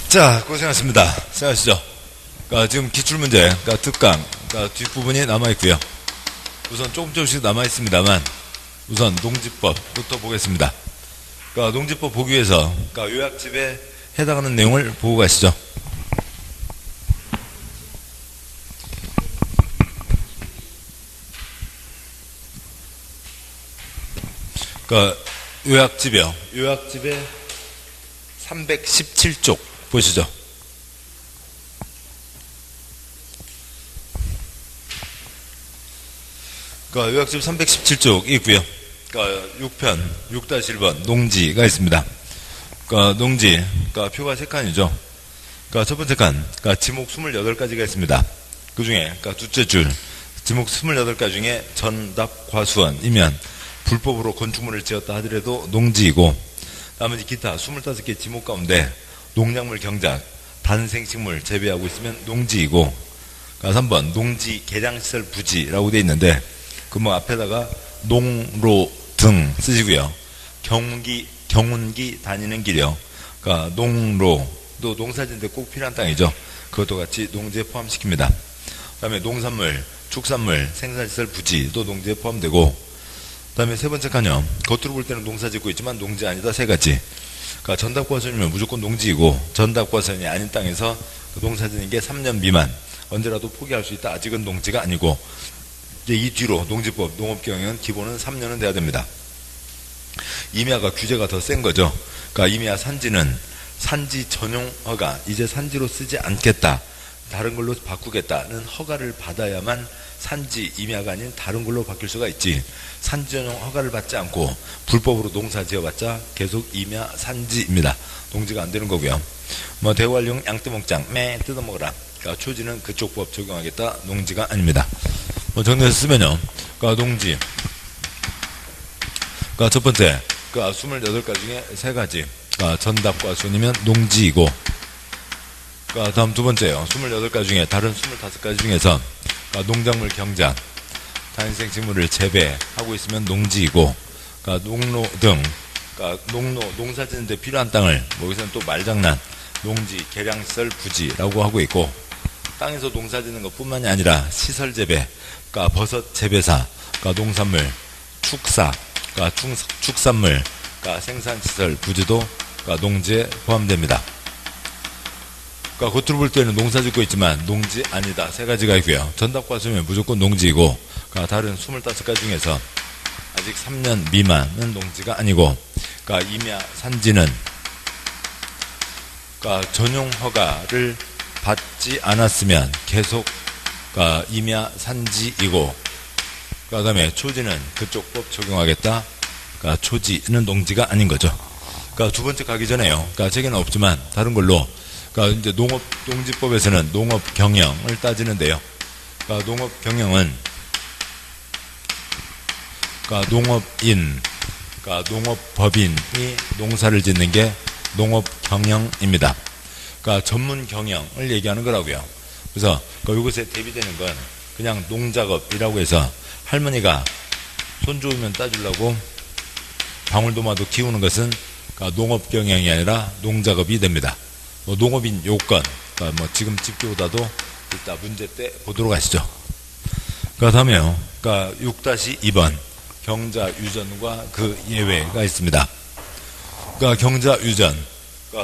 자, 고생하셨습니다. 생각하시죠? 지금 기출문제, 특강, 뒷부분이 남아있고요. 우선 조금씩 남아있습니다만, 우선 농지법부터 보겠습니다. 농지법 보기 위해서, 요약집에 해당하는 내용을 보고 가시죠. 요약집이요. 요약집에 317쪽 보시죠. 요약집 317쪽이 있고요. 6편, 6-1번 농지가 있습니다. 농지, 표가 3칸이죠. 첫 번째 칸, 지목 28가지가 있습니다. 그 중에, 둘째 줄, 지목 28가지 중에 전답 과수원이면 불법으로 건축물을 지었다 하더라도 농지이고, 나머지 기타 25개 지목 가운데 농작물 경작, 단생식물 재배하고 있으면 농지이고, 3번 농지 개량시설 부지라고 되어 있는데 그 앞에다가 농로 등 쓰시고요. 경운기 다니는 길이요. 농로도 농사짓는데 꼭 필요한 땅이죠. 그것도 같이 농지에 포함시킵니다. 그 다음에 농산물, 축산물, 생산시설 부지도 농지에 포함되고, 그 다음에 세 번째 칸요. 겉으로 볼 때는 농사 짓고 있지만 농지 아니다 3가지. 전답과수원이면 무조건 농지이고, 전답과수원이 아닌 땅에서 농사 짓는 게 3년 미만, 언제라도 포기할 수 있다. 아직은 농지가 아니고, 이제 이 뒤로 농지법, 농업경영은 기본은 3년은 돼야 됩니다. 임야가 규제가 더 센 거죠. 임야 산지는 산지 전용 허가, 이제 산지로 쓰지 않겠다, 다른 걸로 바꾸겠다는 허가를 받아야만 산지 임야가 아닌 다른 걸로 바뀔 수가 있지, 산지 전용 허가를 받지 않고 불법으로 농사 지어봤자 계속 임야 산지입니다. 농지가 안 되는 거고요. 대활용 양떼목장 뜯어먹어라. 초지는 그쪽 법 적용하겠다. 농지가 아닙니다. 정리해서 쓰면요. 농지. 첫 번째, 28가지 중에 3가지. 전답과 순이면 농지이고, 다음 두 번째요. 28가지 중에 다른 25가지 중에서 농작물 경작, 단생식물을 재배하고 있으면 농지이고, 농로 등, 농사 짓는데 필요한 땅을, 여기서는 또 말장난, 농지, 개량시설 부지라고 하고 있고, 땅에서 농사 짓는 것 뿐만이 아니라 시설 재배, 버섯 재배사, 농산물, 축사, 축산물, 생산시설 부지도 농지에 포함됩니다. 겉으로 볼 때는 농사 짓고 있지만 농지 아니다 3가지가 있고요. 전답과수면 무조건 농지이고, 다른 25가지 중에서 아직 3년 미만은 농지가 아니고, 임야 산지는 전용 허가를 받지 않았으면 계속 임야 산지이고, 그 다음에 초지는 그쪽 법 적용하겠다. 초지는 농지가 아닌 거죠. 두 번째 가기 전에요. 책에는 없지만 다른 걸로, 이제 농지법에서는 농업 경영을 따지는데요. 농업 경영은 농업인, 농업법인이 농사를 짓는 게 농업 경영입니다. 전문 경영을 얘기하는 거라고요. 그래서 이것에 대비되는 건 그냥 농작업이라고 해서 할머니가 손 좋으면 따주려고 방울토마토 키우는 것은 농업 경영이 아니라 농작업이 됩니다. 농업인 요건, 지금 집교보다도 이따 문제 때 보도록 하시죠. 다음에요. 6-2번 경자유전과 그 예외가 있습니다. 경자유전,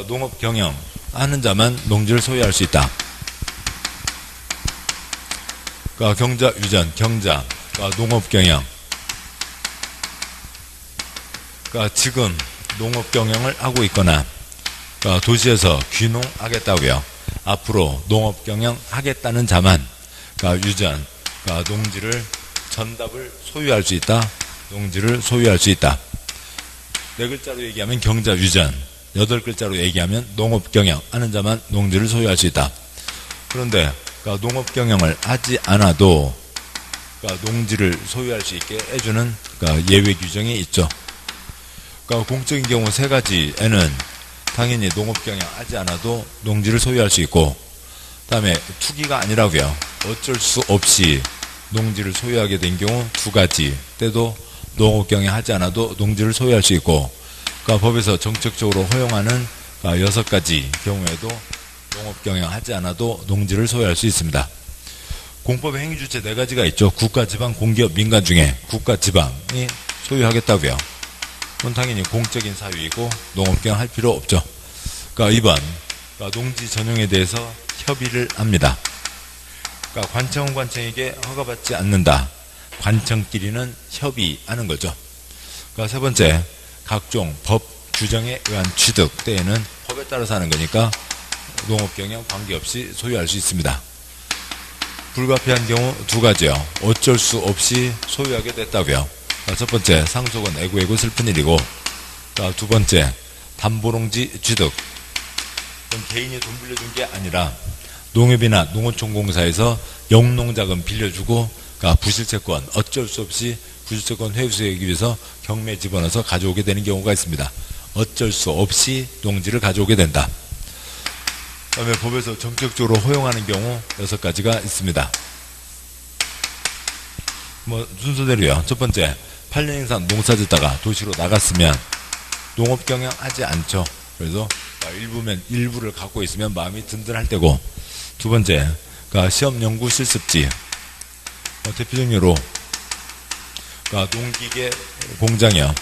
농업 경영 하는 자만 농지를 소유할 수 있다. 경자유전, 경자, 농업 경영. 지금 농업 경영을 하고 있거나 도시에서 귀농하겠다고요. 앞으로 농업 경영 하겠다는 자만 유전, 농지를 전답을 소유할 수 있다. 농지를 소유할 수 있다. 4글자로 얘기하면 경자유전, 8글자로 얘기하면 농업 경영 하는 자만 농지를 소유할 수 있다. 그런데 농업 경영을 하지 않아도 농지를 소유할 수 있게 해주는 예외 규정이 있죠. 공적인 경우 3가지에는 당연히 농업 경영 하지 않아도 농지를 소유할 수 있고, 다음에 투기가 아니라고요. 어쩔 수 없이 농지를 소유하게 된 경우 2가지 때도 농업 경영 하지 않아도 농지를 소유할 수 있고, 법에서 정책적으로 허용하는 6가지 경우에도 농업 경영하지 않아도 농지를 소유할 수 있습니다. 공법의 행위주체 4가지가 있죠. 국가, 지방, 공기업, 민간 중에 국가, 지방이 소유하겠다고요. 그건 당연히 공적인 사유이고 농업 경영할 필요 없죠. 그러니까 2번, 그러니까 농지 전용에 대해서 협의를 합니다. 그러니까 관청은 관청에게 허가받지 않는다. 관청끼리는 협의하는 거죠. 그러니까 3번째, 각종 법 규정에 의한 취득 때에는 법에 따라서 하는 거니까 농업 경영 관계없이 소유할 수 있습니다. 불가피한 경우 2가지요. 어쩔 수 없이 소유하게 됐다고요. 첫 번째, 상속은 애구애구 슬픈 일이고, 2번째, 담보농지 취득. 그건 개인이 돈 빌려준 게 아니라 농협이나 농어촌공사에서 영농자금 빌려주고, 그러니까 부실채권, 어쩔 수 없이 부실채권 회수하기 위해서 경매에 집어넣어서 가져오게 되는 경우가 있습니다. 어쩔 수 없이 농지를 가져오게 된다. 그다음에 법에서 정책적으로 허용하는 경우 6가지가 있습니다. 순서대로요. 첫 번째, 8년 이상 농사 짓다가 도시로 나갔으면 농업 경영하지 않죠. 그래서 일부를 갖고 있으면 마음이 든든할 때고, 2번째, 그러니까 시험 연구 실습지, 대표적인 예로 그러니까 농기계 공장이요.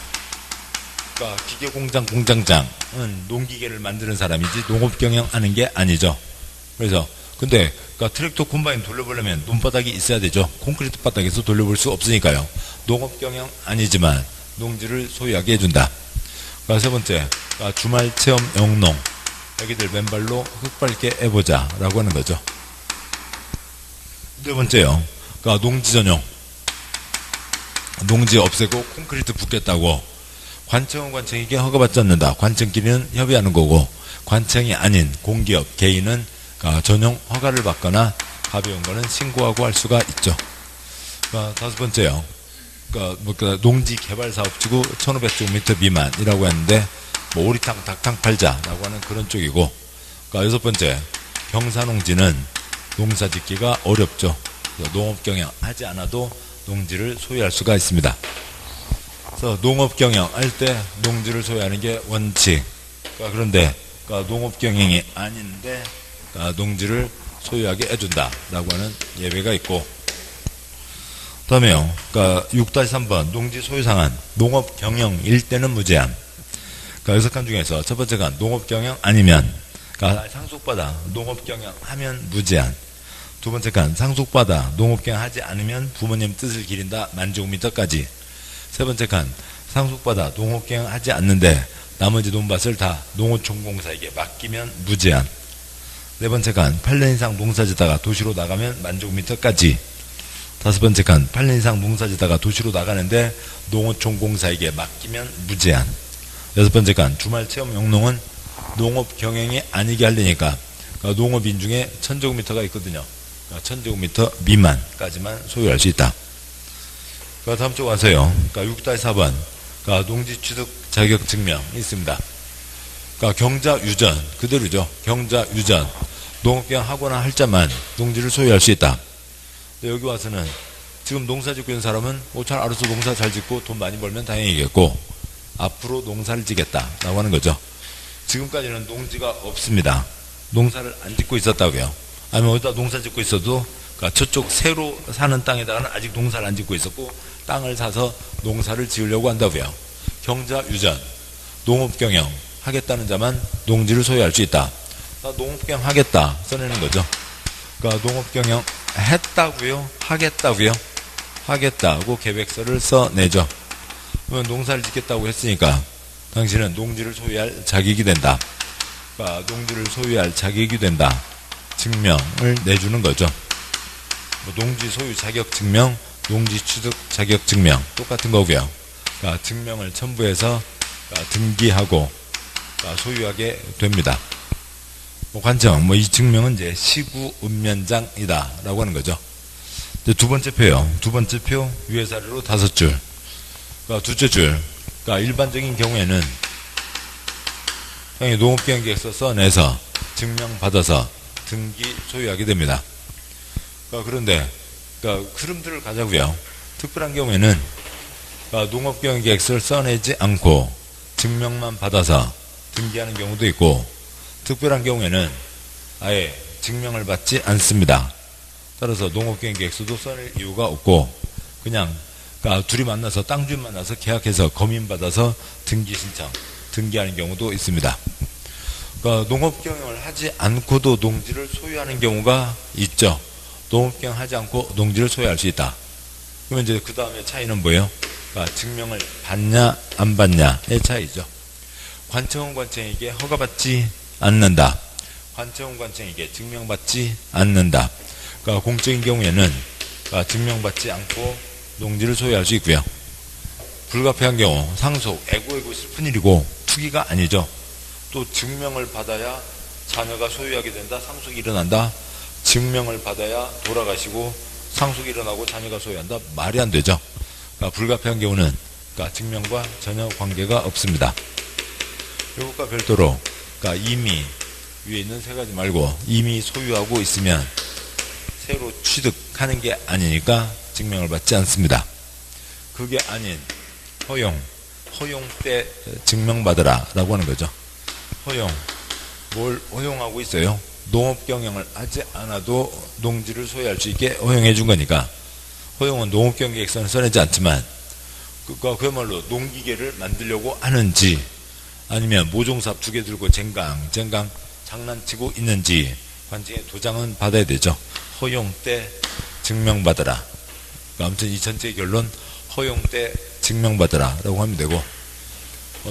그러니까 기계 공장 공장장은 농기계를 만드는 사람이지 농업 경영하는 게 아니죠. 그래서 근데 그러니까 트랙터 콤바인 돌려보려면 논바닥이 있어야 되죠. 콘크리트 바닥에서 돌려볼 수 없으니까요. 농업 경영 아니지만 농지를 소유하게 해준다. 그러니까 3번째, 그러니까 주말 체험 영농. 여기들 맨발로 흙 밟게 해보자 라고 하는 거죠. 4번째요. 그러니까 농지 전용. 농지 없애고 콘크리트 붓겠다고 관청은 관청에게 허가받지 않는다. 관청끼리는 협의하는 거고, 관청이 아닌 공기업, 개인은 전용 허가를 받거나 가벼운 거는 신고하고 할 수가 있죠. 5번째요. 그러니까 농지 개발 사업지구 1500제곱미터 미만이라고 했는데, 오리탕, 닭탕 팔자라고 하는 그런 쪽이고, 6번째, 경사농지는 농사 짓기가 어렵죠. 농업 경영 하지 않아도 농지를 소유할 수가 있습니다. 그래서 농업 경영할 때 농지를 소유하는 게 원칙. 그런데 농업 경영이 아닌데 농지를 소유하게 해준다라고 하는 예외가 있고, 그다음에요. 6-3번 농지 소유 상한 농업 경영일 때는 무제한. 6칸 중에서 첫 번째가 농업 경영 아니면 상속받아 농업 경영하면 무제한. 2번째 칸 상속받아 농업 경영하지 않으면 부모님 뜻을 기린다. 만제곱미터까지. 3번째 칸 상속받아 농업 경영하지 않는데 나머지 논밭을 다 농어촌공사에게 맡기면 무제한. 4번째 칸 8년 이상 농사짓다가 도시로 나가면 만제곱미터까지. 5번째 칸 8년 이상 농사짓다가 도시로 나가는데 농어촌공사에게 맡기면 무제한. 6번째 칸 주말 체험 영농은 농업 경영이 아니게 하려니까 농업인 중에 1000제곱미터가 있거든요. 1000제곱미터 미만까지만 소유할 수 있다. 다음 쪽 와서요. 6-4번 농지 취득 자격 증명이 있습니다. 경자 유전 그대로죠. 경자 유전 농업경영 하거나 할 자만 농지를 소유할 수 있다. 여기 와서는 지금 농사 짓고 있는 사람은 잘 알아서 농사 잘 짓고 돈 많이 벌면 다행이겠고, 앞으로 농사를 지겠다라고 하는 거죠. 지금까지는 농지가 없습니다. 농사를 안 짓고 있었다고요. 아니면 어디다 농사 짓고 있어도 저쪽 새로 사는 땅에다가는 아직 농사를 안 짓고 있었고 땅을 사서 농사를 지으려고 한다고요. 경자 유전 농업경영 하겠다는 자만 농지를 소유할 수 있다. 농업경영 하겠다 써내는 거죠. 농업경영 했다고요? 하겠다고요? 하겠다고 계획서를 써내죠. 그러면 농사를 짓겠다고 했으니까 당신은 농지를 소유할 자격이 된다. 농지를 소유할 자격이 된다. 증명을 내주는 거죠. 농지 소유 자격 증명, 농지 취득 자격 증명 똑같은 거고요. 증명을 첨부해서 등기하고 소유하게 됩니다. 관청, 이 증명은 이제 시구 읍면장이다라고 하는 거죠. 두 번째 표요. 두 번째 표 위에 사례로 5줄. 둘째 줄. 일반적인 경우에는 형이 농업경영계획서 써내서 증명받아서 등기 소유하게 됩니다. 그런데 흐름들을 가자고요. 특별한 경우에는 농업경영계획서를 써내지 않고 증명만 받아서 등기하는 경우도 있고, 특별한 경우에는 아예 증명을 받지 않습니다. 따라서 농업경영 계획서도 써낼 이유가 없고 그냥 그러니까 둘이 만나서 땅 주인 만나서 계약해서 검인 받아서 등기 신청, 등기하는 경우도 있습니다. 그러니까 농업경영을 하지 않고도 농지를 소유하는 경우가 있죠. 농업경영 하지 않고 농지를 소유할 수 있다. 그러면 이제 그 다음에 차이는 뭐예요? 그러니까 증명을 받냐 안 받냐의 차이죠. 관청은 관청에게 허가받지 않는다. 관청은 관청에게 증명받지 않는다. 그러니까 공적인 경우에는 그러니까 증명받지 않고 농지를 소유할 수 있고요. 불가피한 경우 상속, 애고애고 슬픈 일이고 투기가 아니죠. 또 증명을 받아야 자녀가 소유하게 된다. 상속이 일어난다. 증명을 받아야 돌아가시고 상속이 일어나고 자녀가 소유한다. 말이 안 되죠. 그러니까 불가피한 경우는 그러니까 증명과 전혀 관계가 없습니다. 이것과 별도로 그러니까 이미 위에 있는 세 가지 말고 이미 소유하고 있으면 새로 취득하는 게 아니니까 증명을 받지 않습니다. 그게 아닌 허용 때 증명받으라 라고 하는 거죠. 뭘 허용하고 있어요? 농업경영을 하지 않아도 농지를 소유할 수 있게 허용해 준 거니까 허용은 농업경영계획서는 써내지 않지만 그야말로 농기계를 만들려고 하는지 아니면 모종삽 2개 들고 쟁강 장난치고 있는지 관청의 도장은 받아야 되죠. 허용 때 증명받으라. 그러니까 아무튼 이 전체의 결론 허용 때 증명받으라 라고 하면 되고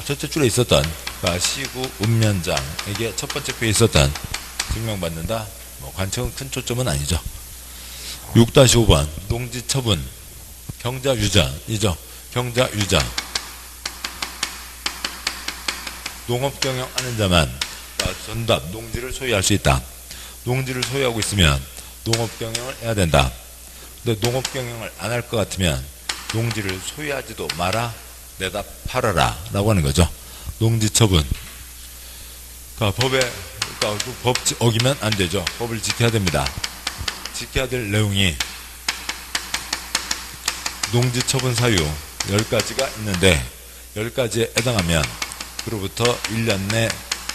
첫째 줄에 있었던 그러니까 시구 읍면장에게 첫 번째 표에 있었던 증명받는다. 관청은 큰 초점은 아니죠. 6-5번 농지 처분 경자유전이죠. 경자유전 농업경영하는 자만 전답 농지를 소유할 수 있다. 농지를 소유하고 있으면 농업경영을 해야 된다. 근데 농업경영을 안 할 것 같으면 농지를 소유하지도 마라. 내다 팔아라 라고 하는 거죠. 농지처분 그러니까 법 어기면 안 되죠. 법을 지켜야 됩니다. 지켜야 될 내용이 농지처분 사유 10가지가 있는데 10가지에 해당하면 그로부터 1년 내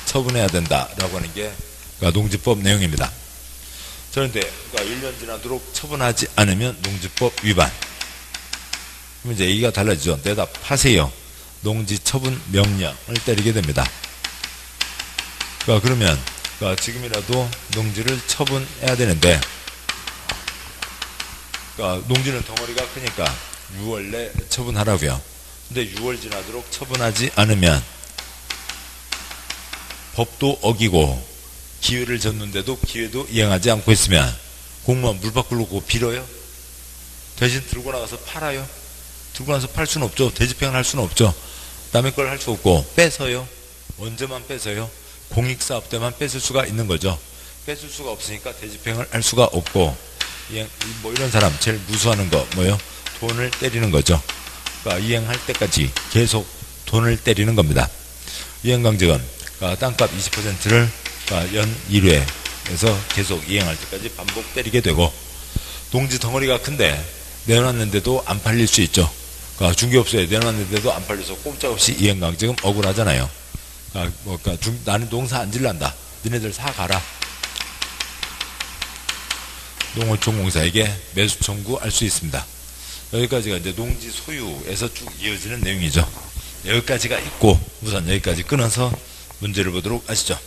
처분해야 된다라고 하는 게 그러니까 농지법 내용입니다. 그런데 그러니까 1년 지나도록 처분하지 않으면 농지법 위반. 그럼 이제 얘기가 달라지죠. 내다 파세요. 농지처분 명령을 때리게 됩니다. 그러면 지금이라도 농지를 처분해야 되는데 농지는 덩어리가 크니까 6월 내 처분하라고요. 근데 6월 지나도록 처분하지 않으면 법도 어기고 기회를 줬는데도 기회도 이행하지 않고 있으면 공무원 물 밖으로 고 빌어요? 대신 들고 나가서 팔아요? 들고 나서 팔 수는 없죠. 대집행을 할 수는 없죠. 남의 걸 할 수 없고 뺏어요? 언제만 뺏어요? 공익사업 때만 뺏을 수가 있는 거죠. 뺏을 수가 없으니까 대집행을 할 수가 없고 이런 사람 제일 무수하는 거 뭐예요? 돈을 때리는 거죠. 그러니까 이행할 때까지 계속 돈을 때리는 겁니다. 이행강제는 땅값 20%를 연 1회에서 계속 이행할 때까지 반복 때리게 되고 농지 덩어리가 큰데 내놨는데도 안 팔릴 수 있죠. 중개업소에 내놨는데도 안 팔려서 꼼짝없이 이행강제금 억울하잖아요. 나는 농사 안 질란다. 너네들 사가라. 농어촌공사에게 매수 청구할 수 있습니다. 여기까지가 이제 농지 소유에서 쭉 이어지는 내용이죠. 여기까지가 있고 우선 여기까지 끊어서 문제를 보도록 하시죠.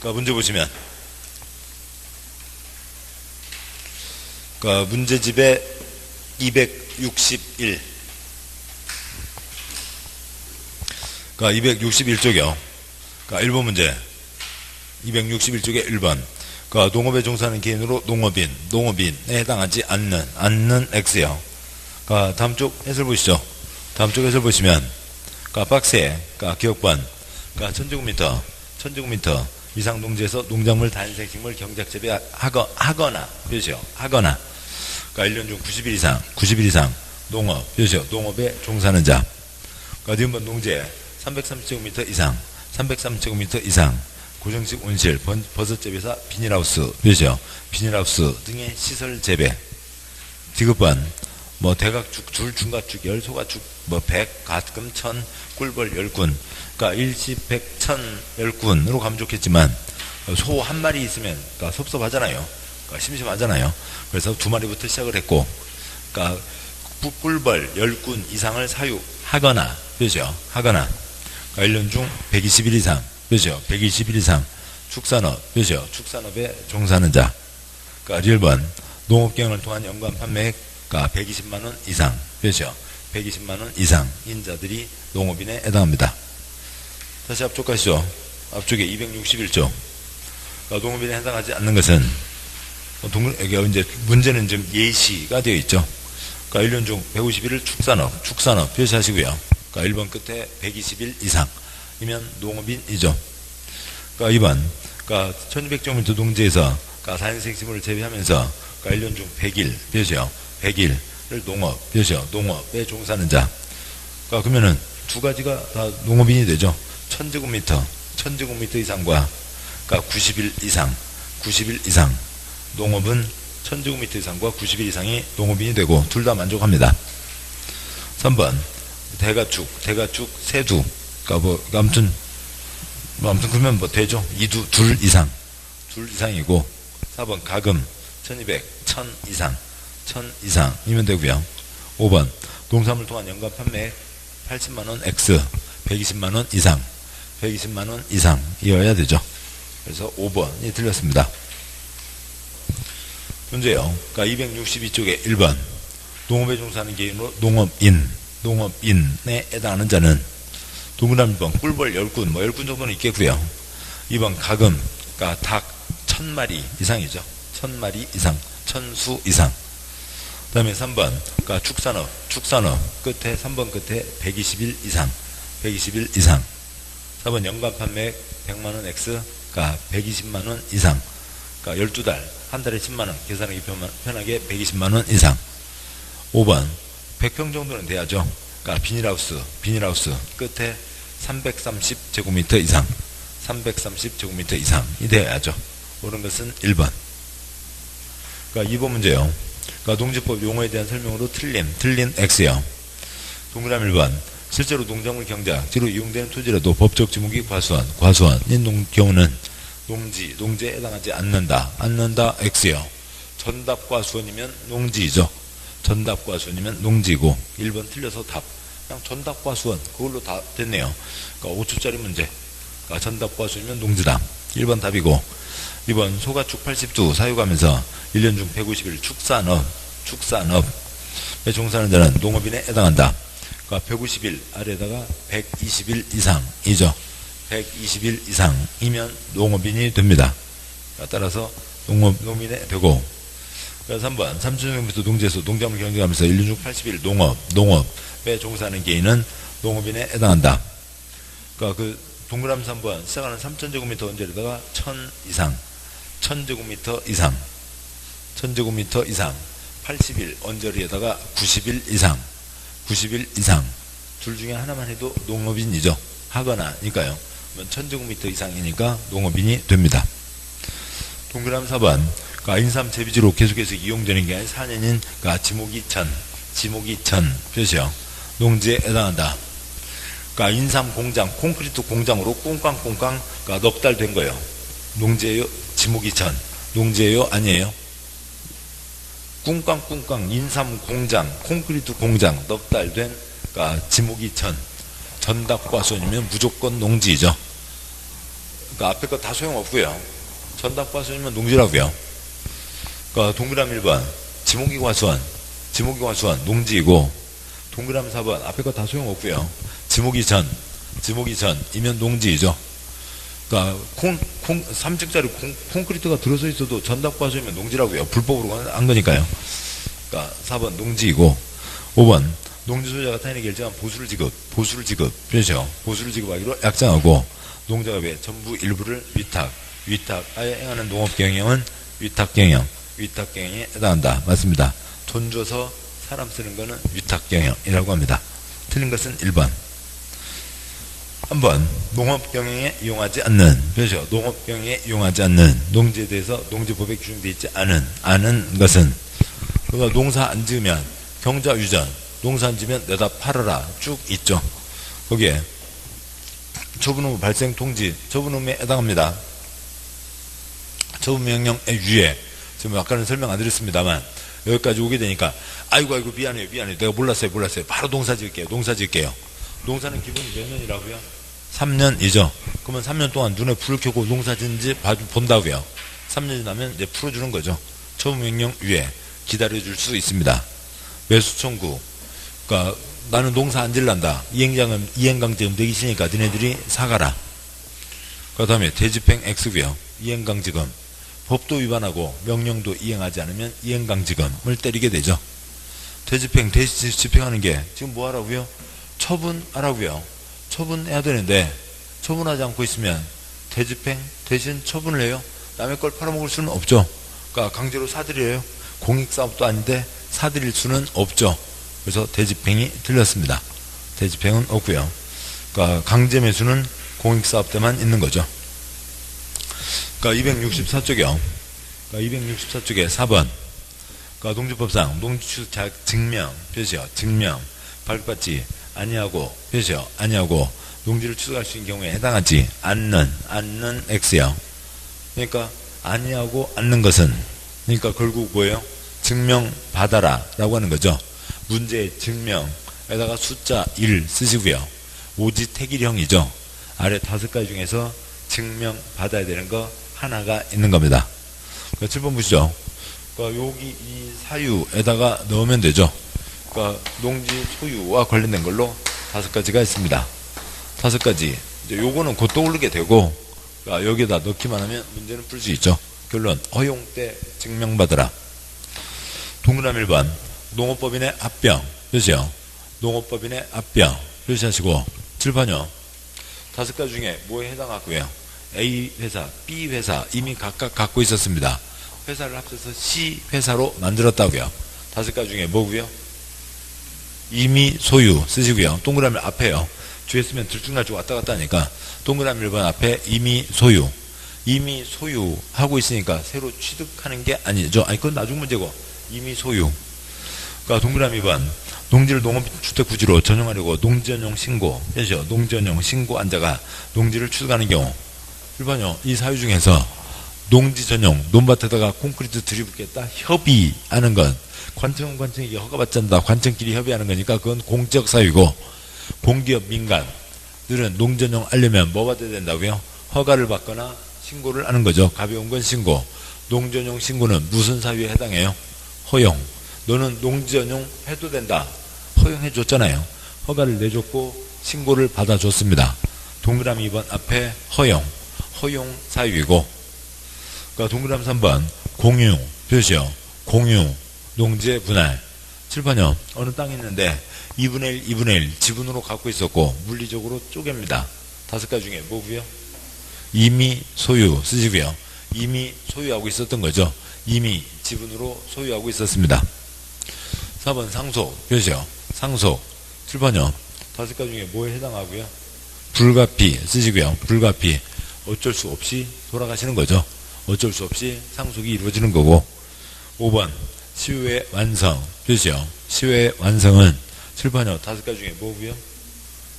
문제 보시면 문제집에 261 261쪽이요. 1번 문제 261쪽에 1번 농업에 종사하는 개인으로 농업인에 해당하지 않는 X요. 다음 쪽 해설 보시죠. 다음 쪽 해설 보시면 박스에 기억번 1000제곱미터 이상 농지에서 농작물, 단생식물, 경작재배 하거나 표시요. 하거나 1년 중 90일 이상 농업 표시요. 농업에 종사하는 자. 니은번 농지에 330제곱미터 이상 고정식 온실, 버섯재배사, 비닐하우스 표시요. 비닐하우스 등의 시설 재배. 디귿번 대각축, 줄, 중가축, 열, 소가축, 백, 가끔, 천, 꿀벌, 열군. 일십, 백, 천, 열군으로 가면 좋겠지만 소 한 마리 있으면 그러니까 섭섭하잖아요. 그러니까 심심하잖아요. 그래서 두 마리부터 시작을 했고, 그러니까 꿀벌 10군 이상을 사육하거나, 그죠? 하거나, 그러니까 1년 중 120일 이상, 그죠? 120일 이상 축산업, 그죠? 축산업에 종사하는 자. 그러니까 1번 농업경영을 통한 연간 판매액 120만 원 이상, 그죠? 120만 원 이상 인자들이 농업인에 해당합니다. 다시 앞쪽 가시죠. 앞쪽에 261조. 그러니까 농업인에 해당하지 않는 것은 이제 문제는 좀 예시가 되어 있죠. 그러니까 1년 중 150일을 축산업 표시하시고요. 그러니까 1번 끝에 120일 이상이면 농업인이죠. 그러니까 2번, 그러니까 1200제곱미터 농지에서 그러니까 사행생식물을 재배하면서 그러니까 1년 중 100일 표시요. 100일을 농업에 종사하는 자. 그러니까 그러면은 두 가지가 다 농업인이 되죠. 1000제곱미터 이상과 그러니까 90일 이상 농업은 1000제곱미터 이상과 90일 이상이 농업인이 되고 둘 다 만족합니다. 3번 대가축, 세두, 그러니까 아무튼 그러면 되죠. 둘 이상이고 4번 가금 1200, 1000 이상이면 되고요. 5번 농산물 통한 연간 판매 80만원 X 120만원 이상이어야 되죠. 그래서 5번이 틀렸습니다. 문제요. 그러니까 262쪽에 1번 농업에 종사하는 개인으로 농업인에 해당하는 자는 동그라미 1번 꿀벌 10군 10군 정도는 있겠고요. 2번 가금 그러니까 닭 1000마리 이상이죠. 1000마리 이상, 1000수 이상. 그 다음에 3번 그러니까 축산업 끝에 3번 끝에 120일 이상 4번 연간 판매 100만원 X 그러니까 120만원 이상, 그러니까 12달 한 달에 10만원 계산하기 편하게 120만원 이상. 5번 100평 정도는 돼야죠. 그러니까 비닐하우스 끝에 330제곱미터 이상이 돼야죠. 옳은 것은 1번. 그러니까 2번 문제요. 그러니까 농지법 용어에 대한 설명으로 틀린 X요. 동그라미 1번 실제로 농작물 경작지로 이용되는 토지라도 법적 지목이 과수원인 경우는 농지에 해당하지 않는다 X요. 전답과수원이면 농지이죠. 전답과수원이면 농지고 1번 틀려서 답. 그냥 전답과수원 그걸로 다 됐네요. 그러니까 5초짜리 문제. 그러니까 전답과수원이면 농지다. 1번 답이고 2번 소가축 80두 사육하면서 1년 중 150일 축산업에 종사하는 자는 농업인에 해당한다. 그러니까 150일 아래다가 120일 이상이죠. 120일 이상이면 농업인이 됩니다. 따라서 농업인에 되고. 그래서 3번 3000년부터 농지에서 농작물 경영하면서 1년 중 80일 농업에 종사하는 개인은 농업인에 해당한다. 그러니까 그 동그라미 3번 시작하는 3000제곱미터 언저리에다가 1000제곱미터 이상 80일 언저리에다가 90일 이상 둘 중에 하나만 해도 농업인이죠. 하거나니까요. 1000제곱미터 이상이니까 농업인이 됩니다. 동그라미 4번 그러니까 인삼 재비지로 계속해서 이용되는 게 아니라 4년인 그러니까 지목이천 표시요. 농지에 해당한다. 그러니까 인삼 공장, 콘크리트 공장으로 꽁깡 그러니까 넉 달 된 거예요. 농지예요? 지목이천 농지예요? 아니에요? 꿍깡 인삼 공장, 콘크리트 공장 넉 달 된 그러니까 지목이천 전답과수원이면 무조건 농지이죠. 그러니까 앞에 거 다 소용없고요. 전답과수원이면 농지라고요. 그러니까 동그라미 1번 지목이 과수원 농지이고, 동그라미 4번 앞에 거 다 소용없고요. 지목이전이면 농지이죠. 그러니까 3층짜리 콘크리트가 들어서 있어도 전답과수원이면 농지라고요. 불법으로 한 거니까요. 그러니까 4번 농지이고, 5번 농지 소유자가 타인에게 결정한 보수를 지급 보수를 지급하기로 약정하고 농작업의 전부 일부를 위탁하여 행하는 농업경영은 위탁경영에 해당한다. 맞습니다. 돈 줘서 사람 쓰는 거는 위탁경영이라고 합니다. 틀린 것은 1번. 한번 농업경영에 이용하지 않는 농지에 대해서 농지법에 규정되어 있지 않은 것은, 그러니까 농사 안 지으면 경자유전, 농사 안 지면 내다 팔아라 쭉 있죠. 거기에 처분의무 발생 통지, 처분의무에 해당합니다. 처분명령 유예. 지금 아까는 설명 안 드렸습니다만 여기까지 오게 되니까 아이고 미안해요. 내가 몰랐어요. 바로 농사 지을게요. 농사는 기본이 몇 년이라고요? 3년이죠. 그러면 3년 동안 눈에 불을 켜고 농사 짓는지 본다고요. 3년이 나면 이제 풀어주는 거죠. 처분명령 유예. 기다려줄 수 있습니다. 매수 청구. 그러니까 나는 농사 안 질란다. 이행강제금 내기 싫으니까 너네들이 사가라. 그 다음에 대집행 X고요. 이행강제금. 법도 위반하고 명령도 이행하지 않으면 이행강제금을 때리게 되죠. 대집행하는 게 지금 뭐 하라고요? 처분하라고요. 처분해야 되는데 처분하지 않고 있으면 대집행 대신 처분을 해요. 남의 걸 팔아먹을 수는 없죠. 그러니까 강제로 사들여요. 공익사업도 아닌데 사들일 수는 없죠. 그래서 대집행이 틀렸습니다. 대집행은 없고요. 그러니까 강제매수는 공익사업 때만 있는 거죠. 그러니까 264쪽이요. 그러니까 264쪽에 4번. 그러니까 농지법상 농지취득 자격 증명 표시요. 증명 발급받지 아니하고 표시요. 아니하고 농지를 취득할 수 있는 경우에 해당하지 않는 X요. 그러니까 아니하고 않는 것은 그러니까 결국 뭐예요? 증명 받아라 라고 하는 거죠. 문제의 증명에다가 숫자 1 쓰시고요. 오지 택일형이죠. 아래 5가지 중에서 증명 받아야 되는 거 하나가 있는 겁니다. 7번 보시죠. 그러니까 여기 이 사유에다가 넣으면 되죠. 그러니까 농지 소유와 관련된 걸로 5가지가 있습니다. 5가지. 이제 요거는 곧 떠오르게 되고 그러니까 여기다 넣기만 하면 문제는 풀 수 있죠. 결론 허용 때 증명받으라. 동그라미 1번 농업법인의 합병 표시요. 농업법인의 합병 표시하시고 7번요. 5가지 중에 뭐에 해당하고요? A 회사, B 회사 이미 각각 갖고 있었습니다. 회사를 합쳐서 C 회사로 만들었다고요. 5가지 중에 뭐고요? 이미 소유 쓰시고요. 동그라미 앞에요. 뒤에 쓰면 들쭉날쭉 왔다 갔다 하니까 동그라미 1번 앞에 이미 소유. 이미 소유하고 있으니까 새로 취득하는 게 아니죠. 아니 그건 나중 문제고 이미 소유. 그러니까 동그라미 2번 농지를 농업주택 부지로 전용하려고 농지전용 신고 해서 농지전용 신고한자가 농지를 취득하는 경우 1번요. 이 사유 중에서 농지전용 논밭에다가 콘크리트 들이붓겠다 협의하는 건 관청이 허가받지 않는다. 관청끼리 협의하는 거니까 그건 공적 사유고 공기업 민간들은 농지전용 하려면 뭐 받아야 된다고요? 허가를 받거나 신고를 하는 거죠. 가벼운 건 신고. 농지전용 신고는 무슨 사유에 해당해요? 허용. 너는 농지전용 해도 된다. 허용해 줬잖아요. 허가를 내줬고 신고를 받아줬습니다. 동그라미 2번 앞에 허용 사유이고 그러니까 동그라미 3번 공유 표시요. 공유 농지의 분할 7번요. 어느 땅이 있는데 2분의 1 지분으로 갖고 있었고 물리적으로 쪼갭니다. 5가지 중에 뭐고요? 이미 소유 쓰시고요. 이미 소유하고 있었던 거죠. 이미 지분으로 소유하고 있었습니다. 4번 상속 표시요. 상속 7번요. 5가지 중에 뭐에 해당하고요? 불가피 쓰시고요. 불가피 어쩔 수 없이 돌아가시는 거죠. 어쩔 수 없이 상속이 이루어지는 거고 5번 시효의 완성 표시요. 시효의 완성은 7번요. 5가지 중에 뭐고요?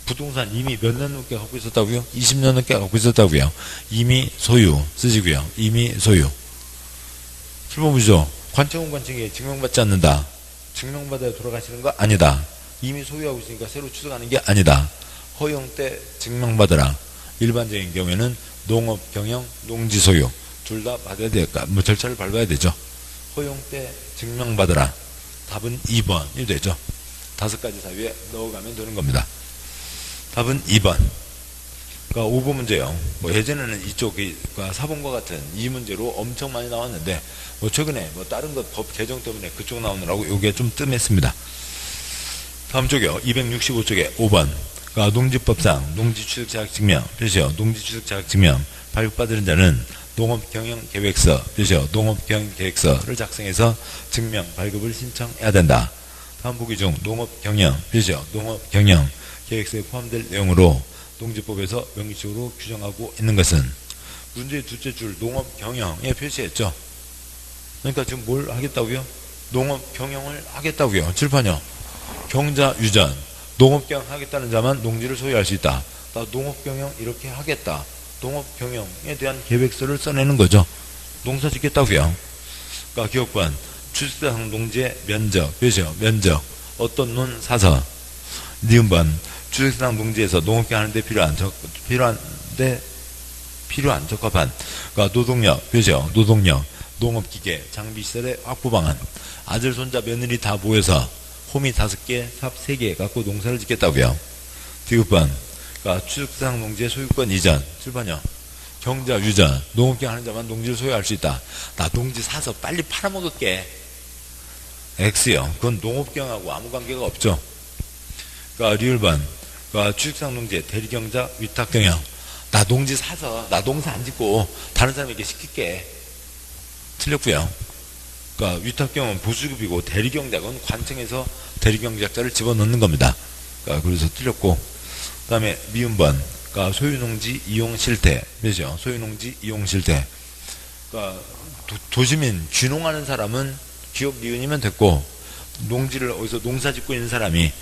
부동산 이미 몇 년 넘게 갖고 있었다고요? 20년 넘게 갖고 있었다고요. 이미 소유 쓰시고요. 이미 소유 7번 보시죠. 관청이 증명받지 않는다. 증명받아야 돌아가시는 거 아니다. 이미 소유하고 있으니까 새로 취득하는 게 아니다. 허용 때 증명받으라. 일반적인 경우에는 농업 경영, 농지 소유 둘 다 받아야 될까? 뭐 절차를 밟아야 되죠. 허용 때 증명받으라. 답은 2번이 되죠. 5가지 사유에 넣어가면 되는 겁니다. 답은 2번. 그러니까 5번 문제요. 뭐 예전에는 이쪽이 4번과 같은 이 문제로 엄청 많이 나왔는데 뭐 최근에 뭐 다른 것 법 개정 때문에 그쪽 나오느라고 이게 좀 뜸했습니다. 다음 쪽이요. 265쪽에 5번. 그러니까 농지법상 농지취득자격증명 표시요. 농지취득자격증명 발급받은 자는 농업경영계획서 표시요. 농업경영계획서를 작성해서 증명 발급을 신청해야 된다. 다음 보기 중 농업경영 표시요. 농업경영계획서에 포함될 내용으로 농지법에서 명시적으로 규정하고 있는 것은 문제의 둘째 줄 농업경영에 표시했죠. 그러니까 지금 뭘 하겠다고요? 농업경영을 하겠다고요. 7번요. 경자 유전 농업경영 하겠다는 자만 농지를 소유할 수 있다. 나 농업경영 이렇게 하겠다. 농업경영에 대한 계획서를 써내는 거죠. 농사 짓겠다고요. 그러니까 기업관 주식대상 농지의 면적, 그죠? 면적. 어떤 논 사서. 니은번 주식대상 농지에서 농업경 하는데 필요한 적합한, 그러니까 노동력, 그죠? 노동력, 농업기계, 장비시설의 확보 방안. 아들, 손자, 며느리 다 모여서 홈이 5개, 삽 3개 갖고 농사를 짓겠다고요. 디귿번, 그러니까 주식대상 농지의 소유권 이전. 7번이요. 경자, 유전, 농업경 하는 자만 농지를 소유할 수 있다. 나 농지 사서 빨리 팔아먹을게. X요. 그건 농업경하고 아무 관계가 없죠. 그러니까 리을번, 그러니까 주식상 농지의 대리경자, 위탁경영. 나 농지 사서 나 농사 안 짓고 다른 사람에게 시킬게. 틀렸고요. 그러니까 위탁경은 보수급이고 대리경작은 관청에서 대리경작자를 집어넣는 겁니다. 그러니까 그래서 틀렸고, 그 다음에 미음번, 그러니까 소유농지 이용 실태, 그죠? 소유농지 이용 실태. 그러니까 도시민 귀농하는 사람은 기업 니은이면 됐고, 농지를 어디서 농사 짓고 있는 사람이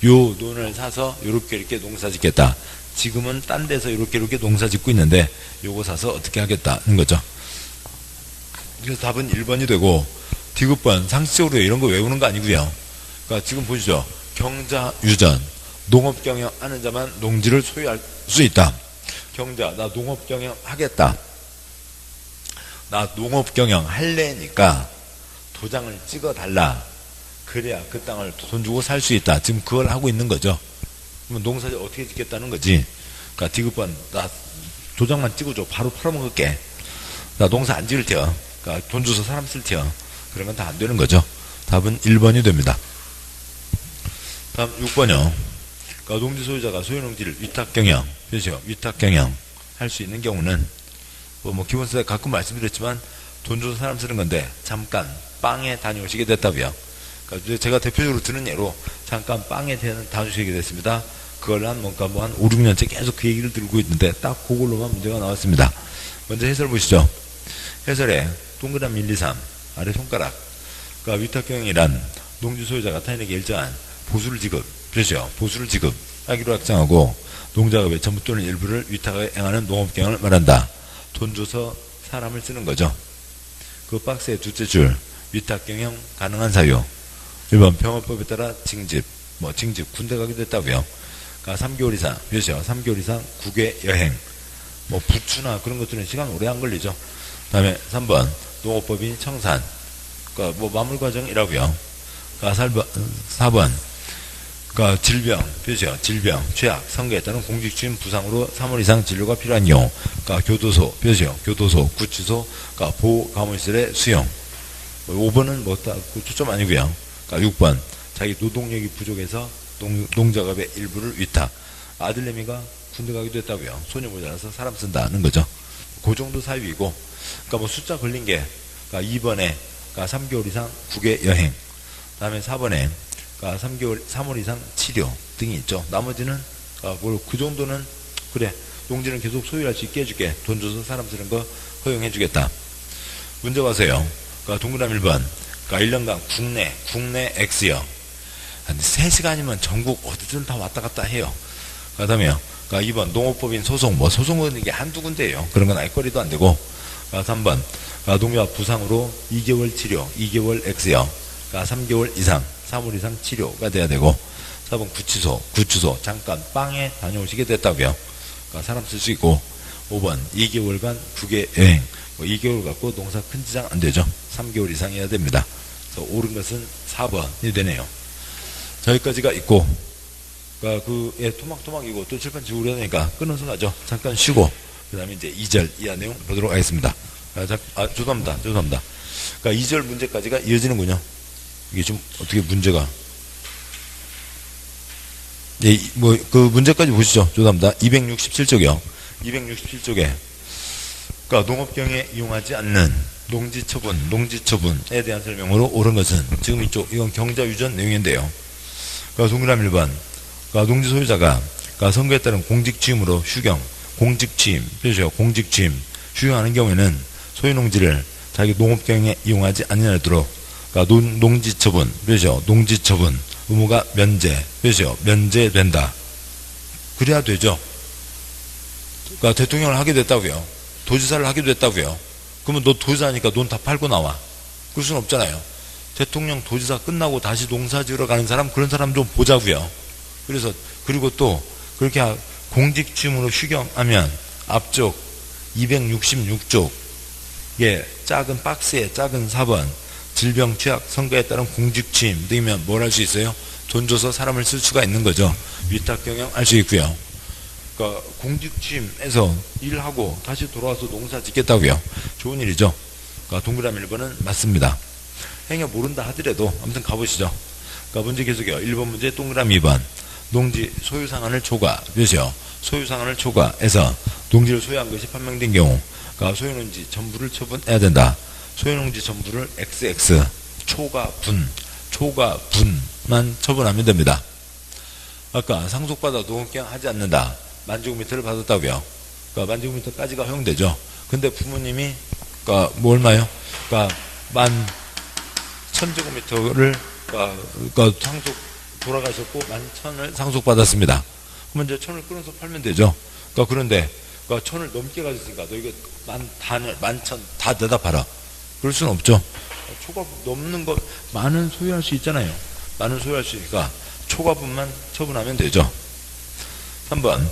요 논을 사서 요렇게 이렇게 농사 짓겠다. 지금은 딴 데서 이렇게 농사 짓고 있는데 요거 사서 어떻게 하겠다는 거죠. 그래서 답은 1번이 되고, 디귿번 상식적으로 이런 거 외우는 거 아니고요. 그러니까 지금 보시죠. 경자, 유전, 농업경영 하는 자만 농지를 소유할 수 있다. 경자, 나 농업경영 하겠다. 나 농업경영 할래니까 도장을 찍어달라. 그래야 그 땅을 돈 주고 살 수 있다. 지금 그걸 하고 있는 거죠. 그러면 농사를 어떻게 짓겠다는 거지. 그러니까 디귿번, 나 도장만 찍어줘. 바로 팔아먹을게. 나 농사 안 지을 테여. 그러니까 돈 줘서 사람 쓸 테여. 그런 건 다 안 되는 거죠. 답은 1번이 됩니다. 다음 6번이요. 그러니까 농지 소유자가 소유농지를 위탁경영, 그렇죠? 위탁경영 할 수 있는 경우는 뭐 기본세대 가끔 말씀드렸지만 돈 줘서 사람 쓰는 건데 잠깐 빵에 다녀오시게 됐다고요. 그러니까 제가 대표적으로 드는 예로 잠깐 빵에 다녀오시게 됐습니다. 그걸 한 5, 6년째 계속 그 얘기를 들고 있는데 딱 그걸로만 문제가 나왔습니다. 먼저 해설 보시죠. 해설에 동그라미 1, 2, 3 아래 손가락. 그러니까 위탁경영이란 농지 소유자가 타인에게 일정한 보수를 지급, 그렇죠? 보수를 지급하기로 확정하고 농작업의 전부 또는 일부를 위탁에 행하는 농업경영을 말한다. 돈 줘서 사람을 쓰는 거죠. 그 박스의 둘째 줄, 위탁경영 가능한 사유. 1번 병업법에 따라 징집, 징집, 군대 가기도 했다고요. 그러니까 3개월 이상, 그렇죠? 3개월 이상 국외 여행, 부추나 그런 것들은 시간 오래 안 걸리죠. 그 다음에 3번 농업법인 청산, 그러니까 마물과정이라고요. 그러니까 4번 그러니까 질병, 그렇죠? 질병, 죄악, 선거에 따른 공직주임 부상으로 3월 이상 진료가 필요한 경우, 그러니까 교도소, 그렇죠? 교도소, 구치소, 그러니까 보호감호시설의 수용. 5번은 초점 아니고요. 그러니까 6번 자기 노동력이 부족해서 농작업의 일부를 위탁. 아들내미가 군대 가기도 했다고요. 손이 모자라서 사람 쓴다는 거죠. 그 정도 사유이고, 그러니까 숫자 걸린 게, 그러니까 2번에 그러니까 3개월 이상 국외 여행, 다음에 4번에 그러니까 3월 이상 치료 등이 있죠. 나머지는 그 정도는 그래 농지는 계속 소유할 수 있게 해줄게. 돈 줘서 사람 쓰는 거 허용해주겠다. 문제 봐세요. 그러니까 동그라미 1번. 그러니까 1년간 국내 X요. 3시간이면 전국 어디든 다 왔다 갔다 해요. 그 다음에요. 그러니까 2번 농업법인 소송, 소송은 이게 한두 군데예요. 그런 건 알거리도 안 되고. 3번 농약 부상으로 2개월 치료, 2개월 X요. 그러니까 3개월 이상, 3월 이상 치료가 돼야 되고. 4번 구치소 잠깐 빵에 다녀오시게 됐다고요. 그러니까 사람 쓸 수 있고. 5번 2개월간 국외 여행, 2개월 갖고 농사 큰 지장 안 되죠. 3개월 이상 해야 됩니다. 그래서 옳은 것은 4번이 되네요. 저기까지가 있고, 그러니까 토막토막이고 또 칠판 지우려 하니까 끊어서 가죠. 잠깐 쉬고, 그 다음에 이제 2절 이하 내용 보도록 하겠습니다. 죄송합니다. 그러니까 2절 문제까지가 이어지는군요. 이게 좀 어떻게 문제가. 예, 그 문제까지 보시죠. 죄송합니다. 267쪽이요. 267쪽에. 그러니까 농업경에 이용하지 않는 농지처분에 대한 설명으로 옳은 것은 지금 이건 경자유전 내용인데요. 그러니까 동그라미 1번. 그러니까 농지 소유자가 그러니까 선거에 따른 공직취임으로 휴경, 공직취임, 그렇죠? 공직취임, 휴경하는 경우에는 소유농지를 자기 농업경에 이용하지 않느냐도록 그러니까 농지처분, 그렇죠? 농지처분 의무가 그렇죠? 면제된다. 그래야 되죠. 그러니까 대통령을 하게 됐다고요. 도지사를 하게 됐다고요. 그러면 너 도지사니까 논 다 팔고 나와. 그럴 수는 없잖아요. 대통령 도지사 끝나고 다시 농사 지으러 가는 사람, 그런 사람 좀 보자고요. 그래서 그리고 또 그렇게 공직지문으로 휴경하면 앞쪽 266쪽 작은 박스에 작은 4번 질병, 취약, 선거에 따른 공직취임 등이면 뭘 할 수 있어요? 돈 줘서 사람을 쓸 수가 있는 거죠. 위탁 경영 할 수 있고요. 그러니까 공직취임에서 일하고 다시 돌아와서 농사 짓겠다고요. 좋은 일이죠. 그러니까 동그라미 1번은 맞습니다. 행여 모른다 하더라도 아무튼 가보시죠. 그러니까 문제 계속해요. 1번 문제 동그라미 2번. 농지 소유상한을 초과 몇이요? 소유상한을 초과해서 농지를 소유한 것이 판명된 경우 그러니까 소유농지 전부를 처분해야 된다. 소유농지 전부를 XX 초과분만 처분하면 됩니다. 아까 상속받아 노원경 하지 않는다. 만제곱미터를 받았다고요. 그러니까 만제곱미터까지가 허용되죠. 근데 부모님이 그러니까 뭐 얼마요? 그러니까 10,000제곱미터를 그러니까 상속 돌아가셨고 11,000을 상속받았습니다. 그러면 이제 1,000을 끊어서 팔면 되죠. 그러니까 그런데 그러니까 1,000을 넘게 가졌으니까 너 이거 11,000 다 내다 팔아. 그럴 수는 없죠. 초과 넘는 거 많은 소유할 수 있잖아요. 많은 소유할 수 있으니까 초과분만 처분하면 되죠. 3번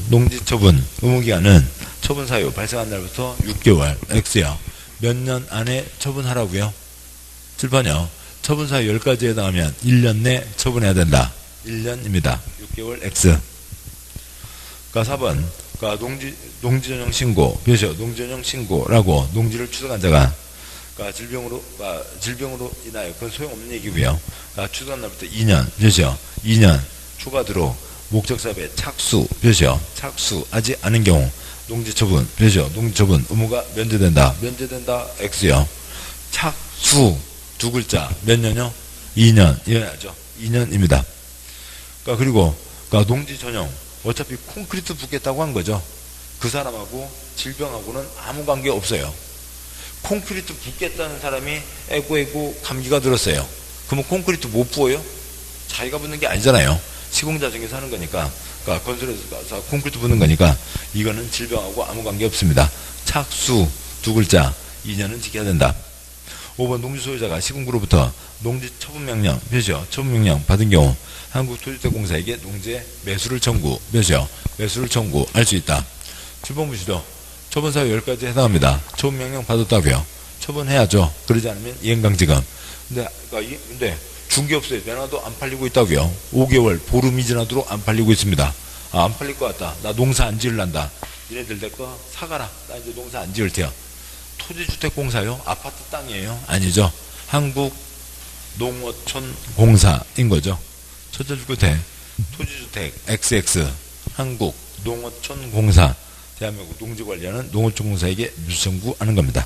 농지 처분 의무기한은 처분 사유 발생한 날부터 6개월 X요. 몇 년 안에 처분하라고요. 7번이요. 처분 사유 10가지에 해당하면 1년 내 처분해야 된다. 1년입니다. 6개월 X. 그러니까 4번 농지전형 신고 몇이요? 농지전형 신고라고 농지를 추적한 자가 그러니까 질병으로 인하여 그건 소용없는 얘기고요. 그러니까 추적한 날부터 2년 몇이요? 2년 추가로 목적사업에 착수 몇이요? 착수하지 않은 경우 농지처분 몇이요? 농지처분 의무가 면제된다. X요. 착수 두 글자 몇 년요? 2년 이해하죠? 2년입니다. 그리고 농지 전용 어차피 콘크리트 붓겠다고 한 거죠. 그 사람하고 질병하고는 아무 관계 없어요. 콘크리트 붓겠다는 사람이 애고 감기가 들었어요. 그러면 콘크리트 못 부어요? 자기가 붓는 게 아니잖아요. 시공자 중에서 하는 거니까. 그러니까 건설에서 가서 콘크리트 붓는 거니까 이거는 질병하고 아무 관계 없습니다. 착수 두 글자 2년은 지켜야 된다. 5번 농지 소유자가 시군구로부터 농지 처분명령 몇이요? 처분명령 받은 경우 한국토지대공사에게 농지의 매수를 청구 몇이요? 매수를 청구할 수 있다. 7번 보시죠. 처분사유 10가지 해당합니다. 처분명령 받았다고요. 처분해야죠. 그러지 않으면 이행강제금. 근데 중개업소에 내놔도 안 팔리고 있다고요. 5개월 보름이 지나도록 안 팔리고 있습니다. 안 팔릴 것 같다. 나 농사 안 지을란다. 얘네들 내 거 사가라. 나 이제 농사 안 지을 테야. 토지주택공사요? 아파트 땅이에요? 아니죠. 한국농어촌공사인 거죠. 첫째 줄 끝에 토지주택 XX 한국농어촌공사 대한민국 농지관리하는 농어촌공사에게 묘수청구하는 겁니다.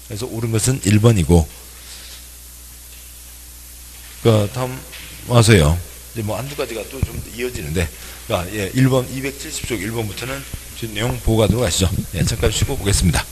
그래서 옳은 것은 1번이고 다음 와서요. 이제 뭐 한두 가지가 또 좀 이어지는데 1번 270쪽 1번부터는 내용 보고 가도록 하시죠. 잠깐 쉬고 보겠습니다.